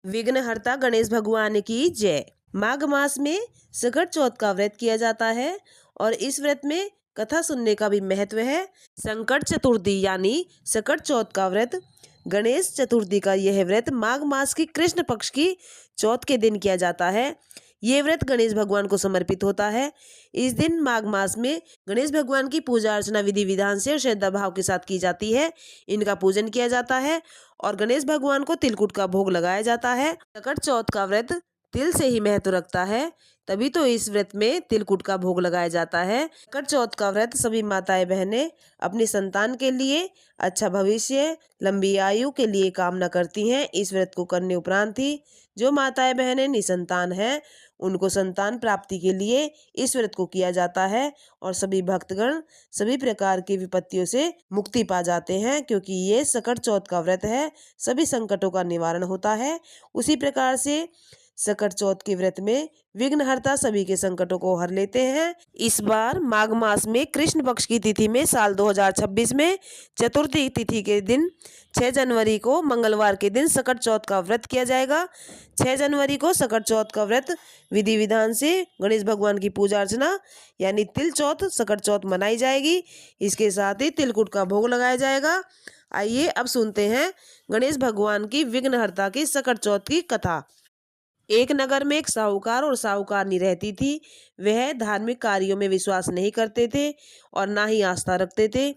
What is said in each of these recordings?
विघ्नहर्ता गणेश भगवान की जय। माघ मास में सकट चौथ का व्रत किया जाता है और इस व्रत में कथा सुनने का भी महत्व है। संकट चतुर्थी यानी सकट चौथ का व्रत, गणेश चतुर्थी का यह व्रत माघ मास की कृष्ण पक्ष की चौथ के दिन किया जाता है। ये व्रत गणेश भगवान को समर्पित होता है। इस दिन माघ मास में गणेश भगवान की पूजा अर्चना विधि विधान से और श्रद्धा भाव के साथ की जाती है। इनका पूजन किया जाता है और गणेश भगवान को तिलकुट का भोग लगाया जाता है। सकट चौथ का व्रत तिल से ही महत्व रखता है, तभी तो इस व्रत में तिलकुट का भोग लगाया जाता है। सकट चौथ का व्रत सभी माताएं बहनें अपनी संतान के लिए अच्छा भविष्य, लंबी आयु के लिए कामना करती हैं। इस व्रत को करने उपरांत ही जो माताएं बहनें निसंतान हैं उनको संतान प्राप्ति के लिए इस व्रत को किया जाता है और सभी भक्तगण सभी प्रकार की विपत्तियों से मुक्ति पा जाते हैं, क्योंकि ये सकट चौथ का व्रत है। सभी संकटों का निवारण होता है। उसी प्रकार से सकट चौथ के व्रत में विघ्नहर्ता सभी के संकटों को हर लेते हैं। इस बार माघ मास में कृष्ण पक्ष की तिथि में साल 2026 में चतुर्थी तिथि के दिन 6 जनवरी को मंगलवार के दिन सकट चौथ का व्रत किया जाएगा। 6 जनवरी को सकट चौथ का व्रत विधि विधान से गणेश भगवान की पूजा अर्चना यानी तिल चौथ सकट चौथ मनाई जाएगी। इसके साथ ही तिलकुट का भोग लगाया जाएगा। आइए अब सुनते हैं गणेश भगवान की विघ्नहर्ता की सकट चौथ की कथा। एक नगर में एक साहूकार और साहूकारनी रहती थी। वह धार्मिक कार्यों में विश्वास नहीं करते थे और ना ही आस्था रखते थे।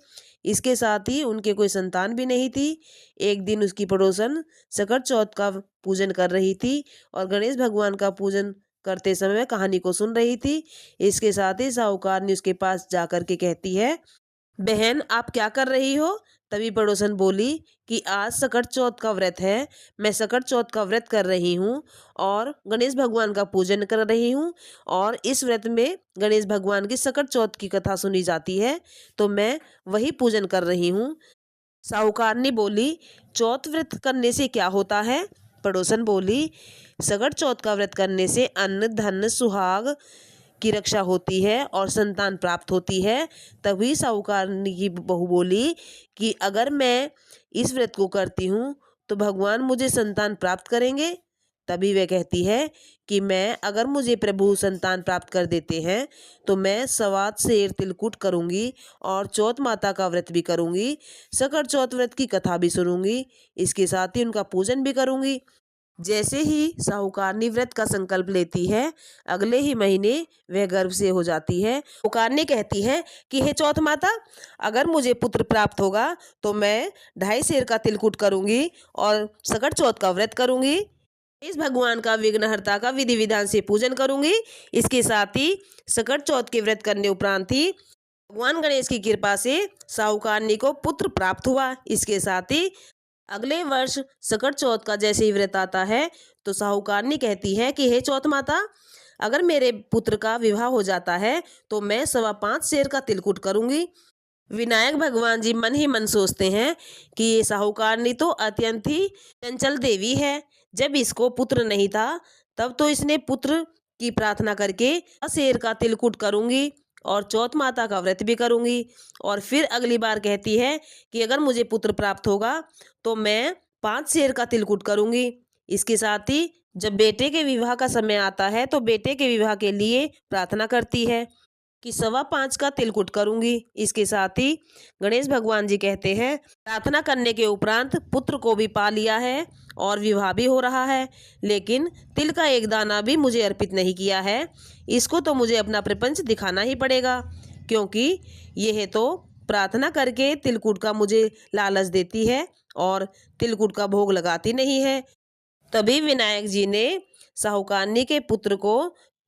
इसके साथ ही उनके कोई संतान भी नहीं थी। एक दिन उसकी पड़ोसन सकट चौथ का पूजन कर रही थी और गणेश भगवान का पूजन करते समय कहानी को सुन रही थी। इसके साथ ही साहूकारनी उसके पास जाकर के कहती है, बहन आप क्या कर रही हो? तभी पड़ोसन बोली कि आज सकट चौथ का व्रत है, मैं सकट चौथ का व्रत कर रही हूँ और गणेश भगवान का पूजन कर रही हूँ और इस व्रत में गणेश भगवान की सकट चौथ की कथा सुनी जाती है, तो मैं वही पूजन कर रही हूँ। साहूकारनी बोली, चौथ व्रत करने से क्या होता है? पड़ोसन बोली, सकट चौथ का व्रत करने से अन्न धन सुहाग की रक्षा होती है और संतान प्राप्त होती है। तभी साहूकारनी की बहू बोली कि अगर मैं इस व्रत को करती हूँ तो भगवान मुझे संतान प्राप्त करेंगे। तभी वह कहती है कि मैं अगर मुझे प्रभु संतान प्राप्त कर देते हैं तो मैं सवात शेर तिलकुट करूँगी और चौथ माता का व्रत भी करूँगी, सकट चौथ व्रत की कथा भी सुनूंगी, इसके साथ ही उनका पूजन भी करूँगी। जैसे ही साहूकारनी व्रत का संकल्प लेती है, अगले ही महीने वह गर्भ से हो जाती है। साहूकारनी कहती है कि हे चौथ माता, अगर मुझे पुत्र प्राप्त होगा तो मैं 2.5 शेर का तिलकुट करूंगी और सकट चौथ का व्रत करूंगी, इस भगवान का विघ्नहर्ता का विधि विधान से पूजन करूंगी। इसके साथ ही सकट चौथ के व्रत करने उपरांत ही भगवान गणेश की कृपा से साहूकारनी को पुत्र प्राप्त हुआ। इसके साथ ही अगले वर्ष सकट चौथ का जैसे ही व्रत आता है तो साहूकारनी कहती है कि हे चौथ माता, अगर मेरे पुत्र का विवाह हो जाता है तो मैं 5.25 शेर का तिलकुट करूंगी। विनायक भगवान जी मन ही मन सोचते हैं कि ये साहूकारनी तो अत्यंत ही चंचल देवी है। जब इसको पुत्र नहीं था तब तो इसने पुत्र की प्रार्थना करके शेर का तिलकुट करूंगी और चौथ माता का व्रत भी करूंगी, और फिर अगली बार कहती है कि अगर मुझे पुत्र प्राप्त होगा तो मैं 5 शेर का तिलकुट करूंगी। इसके साथ ही जब बेटे के विवाह का समय आता है तो बेटे के विवाह के लिए प्रार्थना करती है कि 5.25 का तिलकुट करूंगी। इसके साथ ही गणेश भगवान जी कहते हैं, प्रार्थना करने के उपरांत पुत्र को भी पा लिया है और विवाह भी हो रहा है, लेकिन तिल का एक दाना भी मुझे अर्पित नहीं किया है। इसको तो मुझे अपना प्रपंच दिखाना ही पड़ेगा, क्योंकि यह तो प्रार्थना करके तिलकुट का मुझे लालच देती है और तिलकुट का भोग लगाती नहीं है। तभी विनायक जी ने साहूकारनी के पुत्र को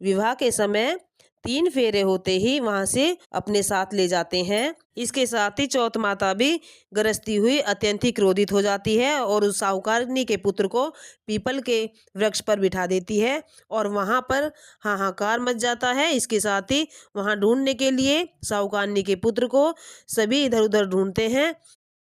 विवाह के समय 3 फेरे होते ही वहां से अपने साथ ले जाते हैं। इसके साथ ही चौथ माता भी गरजती हुई अत्यंत ही क्रोधित हो जाती है और उस साहूकारनी के पुत्र को पीपल के वृक्ष पर बिठा देती है और वहां पर हाहाकार मच जाता है। इसके साथ ही वहां ढूंढने के लिए साहूकारनी के पुत्र को सभी इधर उधर ढूंढते हैं।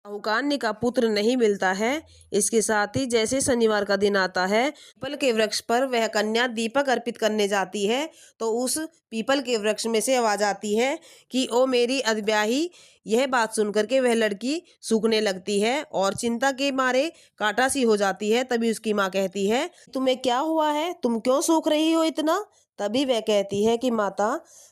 साहूकार का पुत्र नहीं मिलता है। इसके साथ ही जैसे शनिवार का दिन आता है, पीपल के वृक्ष पर वह कन्या दीपक अर्पित करने जाती है, तो उस पीपल के वृक्ष में से आवाज आती है कि ओ मेरी अधब्याही। यह बात सुनकर के वह लड़की सूखने लगती है और चिंता के मारे काटा सी हो जाती है। तभी उसकी माँ कहती है, तुम्हें क्या हुआ है, तुम क्यों सूख रही हो इतना? तभी वह कहती है कि माता,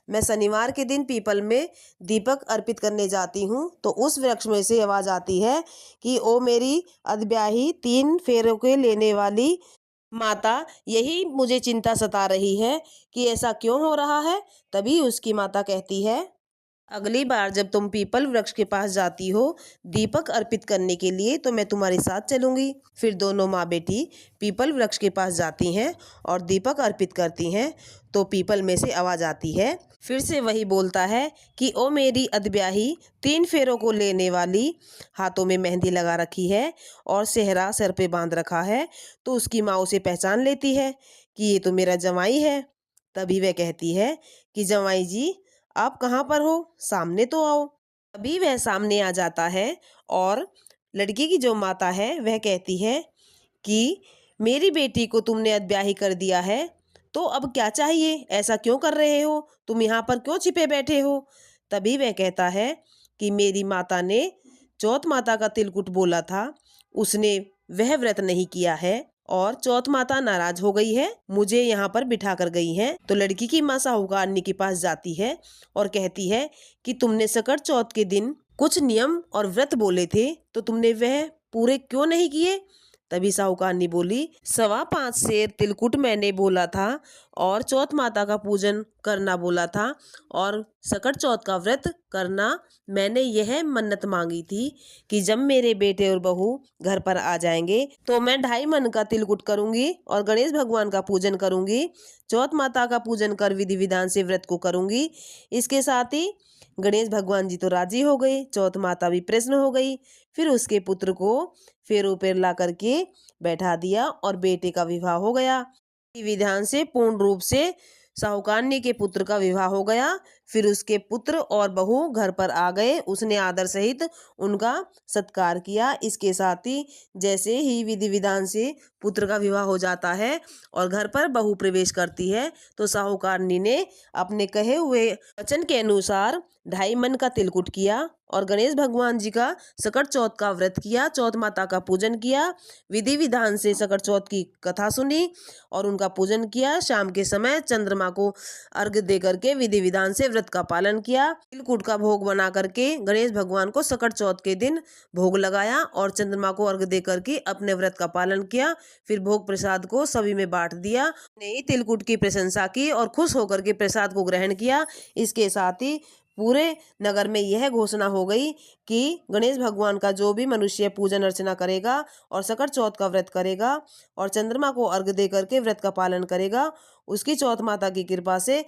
मैं शनिवार के दिन पीपल में दीपक अर्पित करने जाती हूँ, तो उस वृक्ष में से आवाज आती है कि ओ मेरी अधब्याही 3 फेरों के लेने वाली माता, यही मुझे चिंता सता रही है कि ऐसा क्यों हो रहा है। तभी उसकी माता कहती है, अगली बार जब तुम पीपल वृक्ष के पास जाती हो दीपक अर्पित करने के लिए, तो मैं तुम्हारे साथ चलूंगी। फिर दोनों माँ बेटी पीपल वृक्ष के पास जाती हैं और दीपक अर्पित करती हैं, तो पीपल में से आवाज आती है, फिर से वही बोलता है कि ओ मेरी अधब्याही 3 फेरों को लेने वाली। हाथों में मेहंदी लगा रखी है और सेहरा सर पे बांध रखा है। तो उसकी माँ उसे पहचान लेती है कि ये तो मेरा जवाई है। तभी वह कहती है कि जवाई जी, आप कहाँ पर हो, सामने तो आओ। अभी वह सामने आ जाता है और लड़की की जो माता है वह कहती है कि मेरी बेटी को तुमने अधब्याही कर दिया है, तो अब क्या चाहिए, ऐसा क्यों कर रहे हो, तुम यहाँ पर क्यों छिपे बैठे हो? तभी वह कहता है कि मेरी माता ने चौथ माता का तिलकुट बोला था, उसने वह व्रत नहीं किया है और चौथ माता नाराज हो गई है, मुझे यहाँ पर बिठा कर गई है। तो लड़की की माँ साहूकारनी के पास जाती है और कहती है कि तुमने सकट चौथ के दिन कुछ नियम और व्रत बोले थे, तो तुमने वह पूरे क्यों नहीं किए? तभी साहूकारनी बोली, 5.25 शेर तिलकुट मैंने बोला था और चौथ माता का पूजन करना बोला था और सकट चौथ का व्रत करना। मैंने यह मन्नत मांगी थी कि जब मेरे बेटे और बहू घर पर आ जाएंगे तो मैं 2.5 मन का तिलकुट करूंगी और गणेश भगवान का पूजन करूंगी, चौथ माता का पूजन कर विधि विधान से व्रत को करूंगी। इसके साथ ही गणेश भगवान जी तो राजी हो गए, चौथ माता भी प्रसन्न हो गई। फिर उसके पुत्र को फेरों पर ला करके बैठा दिया और बेटे का विवाह हो गया। विधान से पूर्ण रूप से साहूकारनी के पुत्र का विवाह हो गया। फिर उसके पुत्र और बहू घर पर आ गए, उसने आदर सहित उनका सत्कार किया। इसके साथ ही जैसे ही विधि विधान से पुत्र का विवाह हो जाता है और घर पर बहू प्रवेश करती है, तो साहूकारनी ने अपने कहे हुए वचन के अनुसार 2.5 मन का तिलकुट किया और गणेश भगवान जी का सकट चौथ का व्रत किया, चौथ माता का पूजन किया, विधि विधान से सकट चौथ की कथा सुनी और उनका पूजन किया। शाम के समय चंद्रमा को अर्घ दे करके विधि विधान से व्रत का पालन किया। तिलकुट का भोग बना करके गणेश भगवान को सकट चौथ के दिन भोग लगाया और चंद्रमा को अर्घ दे करके अपने व्रत का पालन किया। फिर भोग प्रसाद को सभी में बांट दिया। ने तिलकुट की प्रशंसा की और खुश होकर के प्रसाद को ग्रहण किया। इसके साथ ही पूरे नगर में यह घोषणा हो गई कि गणेश भगवान का जो भी मनुष्य पूजन अर्चना करेगा और सकट चौथ का व्रत करेगा और चंद्रमा को अर्घ दे करके व्रत का पालन करेगा, उसकी चौथ माता की कृपा से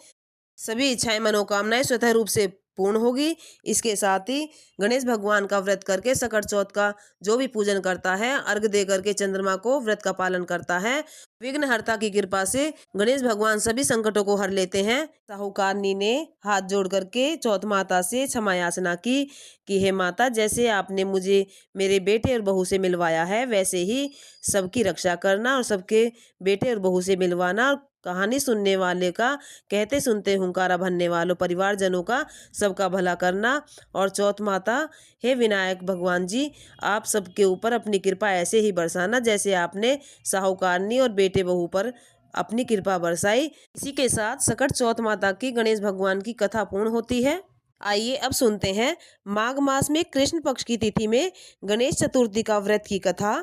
सभी इच्छाएं मनोकामनाएं स्वतः रूप से पूर्ण होगी। इसके साथ ही गणेश भगवान का व्रत करके सकट चौथ का जो भी पूजन करता है, अर्घ दे करके चंद्रमा को व्रत का पालन करता है, विघ्नहर्ता की कृपा से गणेश भगवान सभी संकटों को हर लेते हैं। साहूकारनी ने हाथ जोड़ करके चौथ माता से क्षमा याचना की कि हे माता, जैसे आपने मुझे मेरे बेटे और बहू से मिलवाया है, वैसे ही सबकी रक्षा करना और सबके बेटे और बहू से मिलवाना। कहानी सुनने वाले का, कहते सुनते हुंकारा भरने वालों परिवारजनों का सबका भला करना। और चौथ माता, हे विनायक भगवान जी, आप सबके ऊपर अपनी कृपा ऐसे ही बरसाना जैसे आपने साहूकारनी और बेटे बहू पर अपनी कृपा बरसाई। इसी के साथ सकट चौथ माता की गणेश भगवान की कथा पूर्ण होती है। आइए अब सुनते हैं माघ मास में कृष्ण पक्ष की तिथि में गणेश चतुर्थी का व्रत की कथा।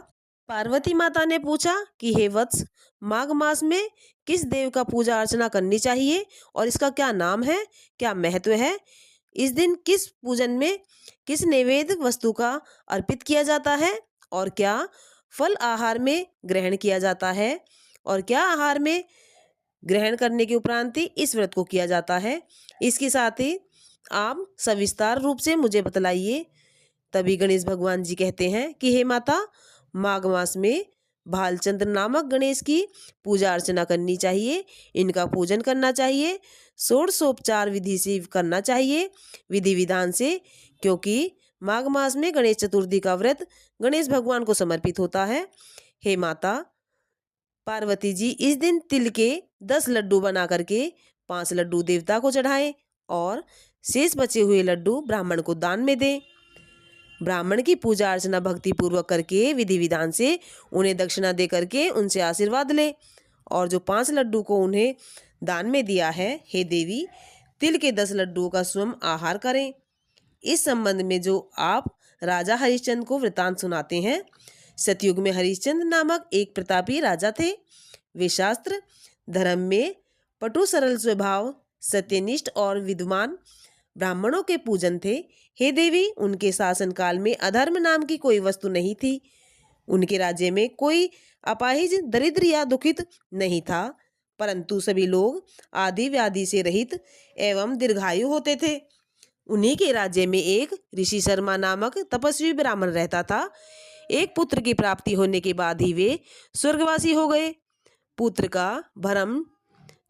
पार्वती माता ने पूछा कि हे वत्स, माघ मास में किस देव का पूजा अर्चना करनी चाहिए और इसका क्या नाम है, क्या महत्व है? इस दिन किस पूजन में किस नैवेद्य वस्तु का अर्पित किया जाता है और क्या फल आहार में ग्रहण किया जाता है और क्या आहार में ग्रहण करने के उपरांत ही इस व्रत को किया जाता है? इसके साथ ही आप सविस्तार रूप से मुझे बतलाइए। तभी गणेश भगवान जी कहते हैं कि हे माता, माघ मास में भालचंद्र नामक गणेश की पूजा अर्चना करनी चाहिए, इनका पूजन करना चाहिए, षोडशोपचार विधि से करना चाहिए, विधि विधान से, क्योंकि माघ मास में गणेश चतुर्थी का व्रत गणेश भगवान को समर्पित होता है। हे माता पार्वती जी, इस दिन तिल के 10 लड्डू बना करके 5 लड्डू देवता को चढ़ाएं और शेष बचे हुए लड्डू ब्राह्मण को दान में दें। ब्राह्मण की पूजा अर्चना भक्ति पूर्वक करके विधि विधान से उन्हें दक्षिणा दे करके उनसे आशीर्वाद लें और जो 5 लड्डू को उन्हें दान में दिया है, हे देवी, तिल के 10 लड्डुओं का स्वयं आहार करें। इस संबंध में जो आप राजा हरिश्चंद्र को वृतांत सुनाते हैं, सतयुग में हरिश्चंद्र नामक एक प्रतापी राजा थे। वे शास्त्र धर्म में पटु सरल स्वभाव, सत्यनिष्ठ और विद्वान ब्राह्मणों के पूजन थे। हे देवी, उनके शासनकाल में अधर्म नाम की कोई वस्तु नहीं थी। उनके राज्य में कोई अपाहिज, दरिद्र या दुखित नहीं था, परंतु सभी लोग आदि व्याधि से रहित एवं दीर्घायु होते थे। उन्हीं के राज्य में एक ऋषि शर्मा नामक तपस्वी ब्राह्मण रहता था। एक पुत्र की प्राप्ति होने के बाद ही वे स्वर्गवासी हो गए। पुत्र का भरण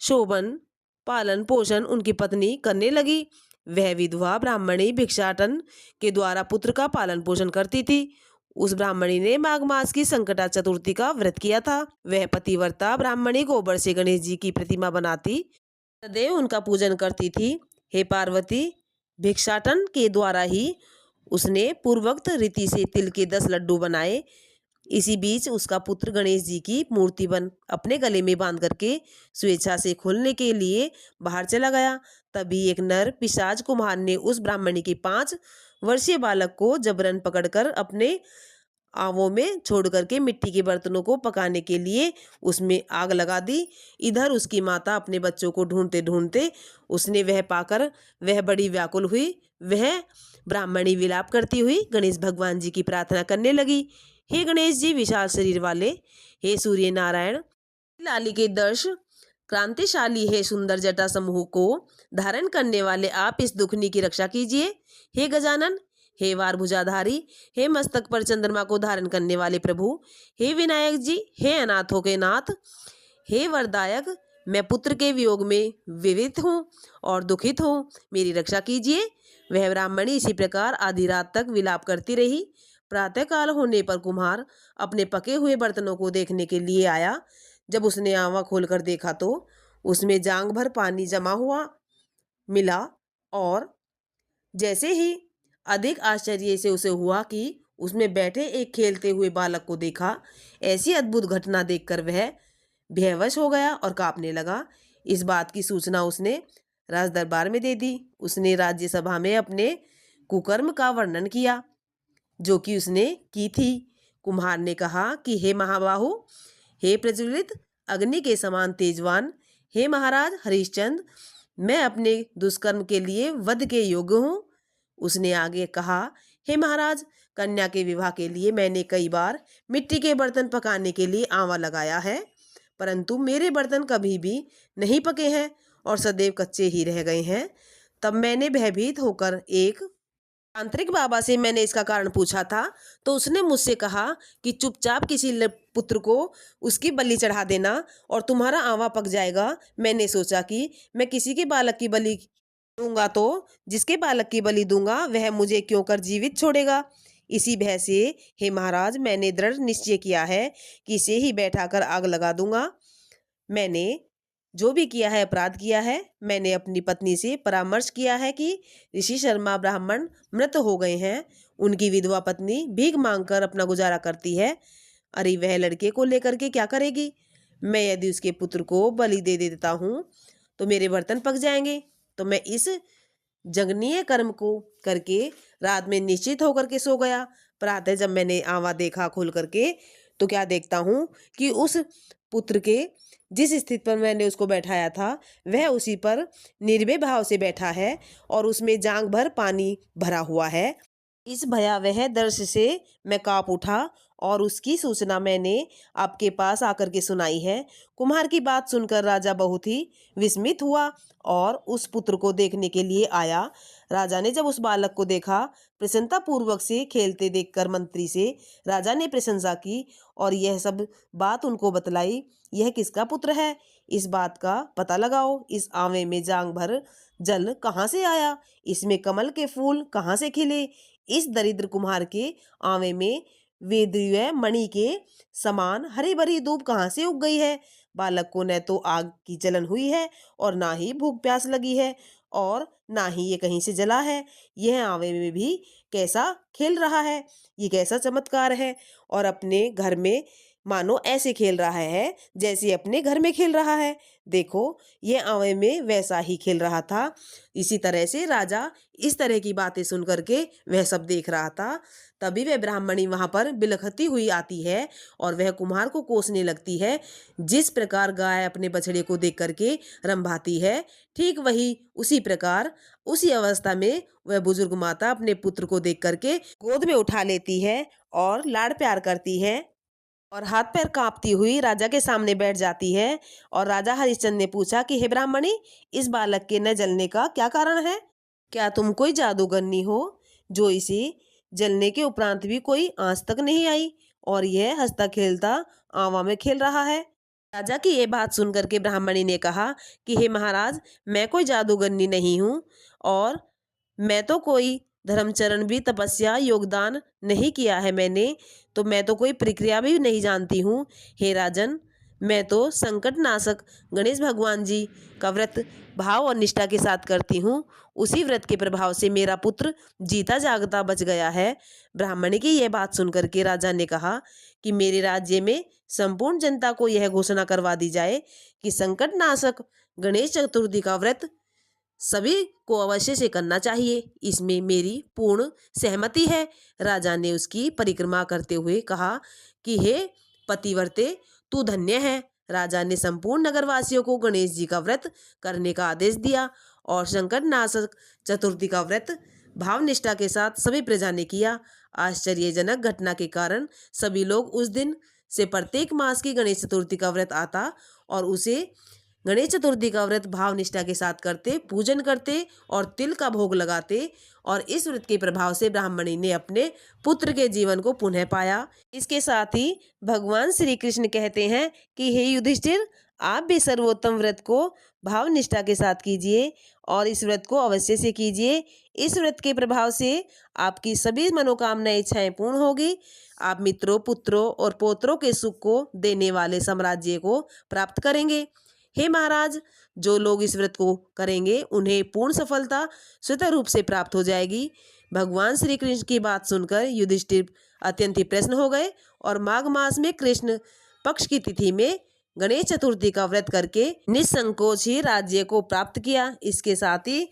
शोभन पालन पोषण उनकी पत्नी करने लगी। वह विधवा ब्राह्मणी भिक्षाटन के द्वारा पुत्र का पालन पोषण करती थी। उस ब्राह्मणी ने माघ मास की संकटा चतुर्थी का व्रत किया था। वह पतिव्रता ब्राह्मणी गोबर से गणेश जी की प्रतिमा बनाती, सदैव उनका पूजन करती थी। हे पार्वती, भिक्षाटन के द्वारा ही उसने पूर्वोक्त रीति से तिल के 10 लड्डू बनाए। इसी बीच उसका पुत्र गणेश जी की मूर्ति बन अपने गले में बांध करके स्वेच्छा से खोलने के लिए बाहर चला गया। तभी एक नर पिशाच कुम्हार ने उस ब्राह्मणी के 5 वर्षीय बालक को जबरन पकड़कर अपने आवों में छोड़ करके मिट्टी के बर्तनों को पकाने के लिए उसमें आग लगा दी। इधर उसकी माता अपने बच्चों को ढूंढते ढूंढते उसने वह पाकर वह बड़ी व्याकुल हुई। वह ब्राह्मणी विलाप करती हुई गणेश भगवान जी की प्रार्थना करने लगी। हे गणेश जी विशाल शरीर वाले, हे सूर्य नारायण लाली के दर्श क्रांतिशाली, हे सुंदर जटा समूह को धारण करने वाले, आप इस दुखनी की रक्षा कीजिए। हे गजानन, हे वार भुजाधारी, हे मस्तक पर चंद्रमा को धारण करने वाले प्रभु, हे विनायक जी, हे अनाथों के नाथ, हे वरदायक, मैं पुत्र के वियोग में विवित हूँ और दुखित हूँ, मेरी रक्षा कीजिए। वह ब्राह्मणी इसी प्रकार आधी रात तक विलाप करती रही। प्रातःकाल होने पर कुम्हार अपने पके हुए बर्तनों को देखने के लिए आया। जब उसने आंवा खोलकर देखा तो उसमें जांग भर पानी जमा हुआ मिला और जैसे ही अधिक आश्चर्य से उसे हुआ कि उसमें बैठे एक खेलते हुए बालक को देखा। ऐसी अद्भुत घटना देखकर वह बेहोश हो गया और कांपने लगा। इस बात की सूचना उसने राज दरबार में दे दी। उसने राज्यसभा में अपने कुकर्म का वर्णन किया जो कि उसने की थी। कुम्हार ने कहा कि हे महाबाहु, हे प्रज्वलित अग्नि के समान तेजवान, हे महाराज हरिश्चंद्र, मैं अपने दुष्कर्म के लिए वध के योग्य हूँ। उसने आगे कहा, हे महाराज, कन्या के विवाह के लिए मैंने कई बार मिट्टी के बर्तन पकाने के लिए आंवा लगाया है, परंतु मेरे बर्तन कभी भी नहीं पके हैं और सदैव कच्चे ही रह गए हैं। तब मैंने भयभीत होकर एक तांत्रिक बाबा से मैंने इसका कारण पूछा था, तो उसने मुझसे कहा कि चुपचाप किसी पुत्र को उसकी बलि चढ़ा देना और तुम्हारा आंवा पक जाएगा। मैंने सोचा कि मैं किसी के बालक की बलि दूंगा तो जिसके बालक की बलि दूंगा वह मुझे क्यों कर जीवित छोड़ेगा। इसी भय से हे महाराज, मैंने दृढ़ निश्चय किया है कि इसे ही बैठाकर आग लगा दूंगा। मैंने जो भी किया है अपराध किया है। मैंने अपनी पत्नी से परामर्श किया है कि ऋषि शर्मा ब्राह्मण मृत हो गए हैं, उनकी विधवा पत्नी भीख मांगकर अपना गुजारा करती है। अरे वह लड़के को लेकर के क्या करेगी। मैं यदि उसके पुत्र को बलि दे देता हूँ तो मेरे बर्तन पक जाएंगे। तो मैं इस जघन्य कर्म को करके रात में निश्चित होकर के सो गया। प्रातः जब मैंने आंवा देखा खोल करके तो क्या देखता हूँ कि उस पुत्र के जिस स्थिति पर मैंने उसको बैठाया था वह उसी पर निर्भय भाव से बैठा है और उसमें जांग भर पानी भरा हुआ है। इस भयावह दृश्य से मैं कांप उठा और उसकी सूचना मैंने आपके पास आकर के सुनाई है। कुम्हार की बात सुनकर राजा बहुत ही विस्मित हुआ और उस पुत्र को देखने के लिए आया। राजा ने जब उस बालक को देखा, प्रसन्नता पूर्वक से खेलते देखकर मंत्री से राजा ने प्रशंसा की और यह सब बात उनको बतलाई। यह किसका पुत्र है, इस बात का पता लगाओ। इस आंवे में जांग भर जल कहाँ से आया, इसमें कमल के फूल कहाँ से खिले, इस दरिद्र कुम्हार के आंवे में वेदीय मणि के समान हरी भरी धूप कहाँ से उग गई है। बालक को न तो आग की जलन हुई है और ना ही भूख प्यास लगी है और ना ही ये कहीं से जला है। यह आंवे में भी कैसा खेल रहा है, ये कैसा चमत्कार है। और अपने घर में मानो ऐसे खेल रहा है जैसे अपने घर में खेल रहा है। देखो, ये आंवे में वैसा ही खेल रहा था। इसी तरह से राजा इस तरह की बातें सुन करके वह सब देख रहा था। तभी वह ब्राह्मणी वहां पर बिलखती हुई आती है और वह कुम्हार को कोसने लगती है। जिस प्रकार गाय अपने बछड़े को देख करके रंभाती है, ठीक वही उसी प्रकार उसी अवस्था में वह बुजुर्ग माता अपने पुत्र को देख करके गोद में उठा लेती है और लाड़ प्यार करती है और हाथ पैर कांपती हुई राजा के सामने बैठ जाती है। और राजा हरिश्चंद्र ने पूछा कि हे ब्राह्मणी, इस बालक के न जलने का क्या कारण है? क्या तुम कोई जादूगरनी हो जो इसे जलने के उपरांत भी कोई आंच तक नहीं आई और यह हंसता खेलता आंवा में खेल रहा है? राजा की ये बात सुनकर के ब्राह्मणी ने कहा कि हे महाराज, मैं कोई जादूगरनी नहीं हूँ और मैं तो कोई धर्मचरण भी तपस्या योगदान नहीं किया है मैंने, तो मैं तो कोई प्रक्रिया भी नहीं जानती हूँ। हे राजन, मैं तो संकट नाशक गणेश भगवान जी का व्रत भाव और निष्ठा के साथ करती हूँ। उसी व्रत के प्रभाव से मेरा पुत्र जीता जागता बच गया है। ब्राह्मणी की यह बात सुनकर के राजा ने कहा कि मेरे राज्य में संपूर्ण जनता को यह घोषणा करवा दी जाए कि संकट नाशक गणेश चतुर्थी का व्रत सभी को अवश्य से करना चाहिए। इसमें मेरी पूर्ण सहमति है। राजा ने उसकी परिक्रमा करते हुए कहा कि हे पतिव्रते, तू धन्य है। राजा ने संपूर्ण नगरवासियों को गणेश जी का व्रत करने का आदेश दिया और संकट नाशक चतुर्थी का व्रत भाव निष्ठा के साथ सभी प्रजा ने किया। आश्चर्यजनक घटना के कारण सभी लोग उस दिन से प्रत्येक मास की गणेश चतुर्थी का व्रत आता और उसे गणेश चतुर्थी का व्रत भाव निष्ठा के साथ करते, पूजन करते और तिल का भोग लगाते। और इस व्रत के प्रभाव से ब्राह्मणी ने अपने पुत्र के जीवन को पुनः पाया। इसके साथ ही भगवान श्री कृष्ण कहते हैं कि हे युधिष्ठिर, आप भी सर्वोत्तम व्रत को भाव निष्ठा के साथ कीजिए और इस व्रत को अवश्य से कीजिए। इस व्रत के प्रभाव से आपकी सभी मनोकामनाएं इच्छाएं पूर्ण होगी। आप मित्रों, पुत्रों और पौत्रों के सुख को देने वाले साम्राज्य को प्राप्त करेंगे। हे महाराज, जो लोग इस व्रत को करेंगे उन्हें पूर्ण सफलता स्वतः रूप से प्राप्त हो जाएगी। भगवान श्री कृष्ण की बात सुनकर युधिष्ठिर अत्यंत ही प्रसन्न हो गए और माघ मास में कृष्ण पक्ष की तिथि में गणेश चतुर्थी का व्रत करके निसंकोच ही राज्य को प्राप्त किया। इसके साथ ही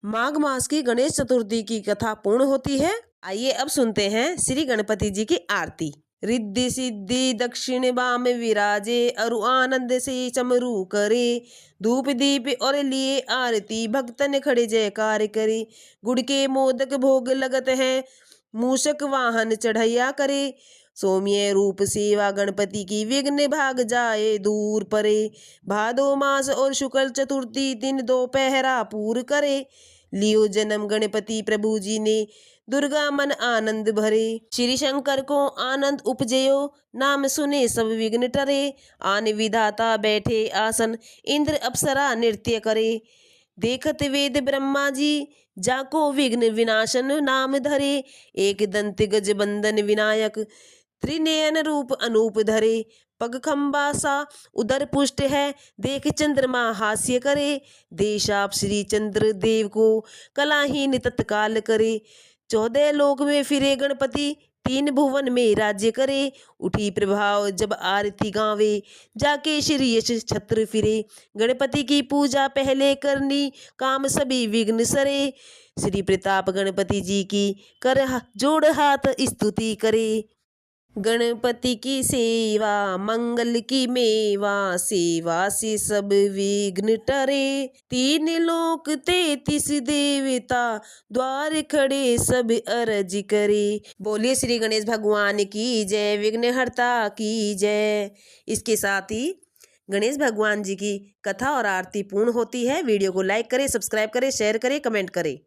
माघ मास की गणेश चतुर्थी की कथा पूर्ण होती है। आइए अब सुनते हैं श्री गणपति जी की आरती। रिद्धि सिद्धि दक्षिण बाम विराजे, अरु आनंद से चमरू करे। धूप दीप और लिए आरती, भक्तन खड़े जयकार करे। गुड़ के मोदक भोग लगत है, मूषक वाहन चढ़ैया करे। सौम्य रूप सेवा गणपति की, विघ्न भाग जाए दूर परे। भादो मास और शुक्ल चतुर्थी, दिन दोपहरा पूर करे। लियो जन्म गणपति प्रभु जी ने, दुर्गा मन आनंद भरे। श्री शंकर को आनंद उपजयो, नाम सुने सब विघ्न टरे। आन विधाता बैठे आसन, इंद्र अप्सरा नृत्य करे। देखत वेद ब्रह्मा जी, जाको विघ्न विनाशन नाम धरे। एक दंत गज बंदन विनायक, त्रिनयन रूप अनूप धरे। पग खंबा सा उदर पुष्ट है, देख चंद्रमा हास्य करे। देशाप श्री चंद्र देव को, कलाहीन तत्काल करे। 14 लोक में फिरे गणपति, 3 भुवन में राज्य करे। उठी प्रभाव जब आरती गावे, जाके श्री यश छत्र फिरे। गणपति की पूजा पहले करनी, काम सभी विघ्न सरे। श्री प्रताप गणपति जी की, कर जोड़ हाथ स्तुति करे। गणपति की सेवा मंगल की मेवा, सेवा से सब विघ्न टरे। 3 लोक 33 देवता, द्वार खड़े सब अर्ज करे। बोलिए श्री गणेश भगवान की जय, विघ्नहर्ता की जय। इसके साथ ही गणेश भगवान जी की कथा और आरती पूर्ण होती है। वीडियो को लाइक करें, सब्सक्राइब करें, शेयर करें, कमेंट करें।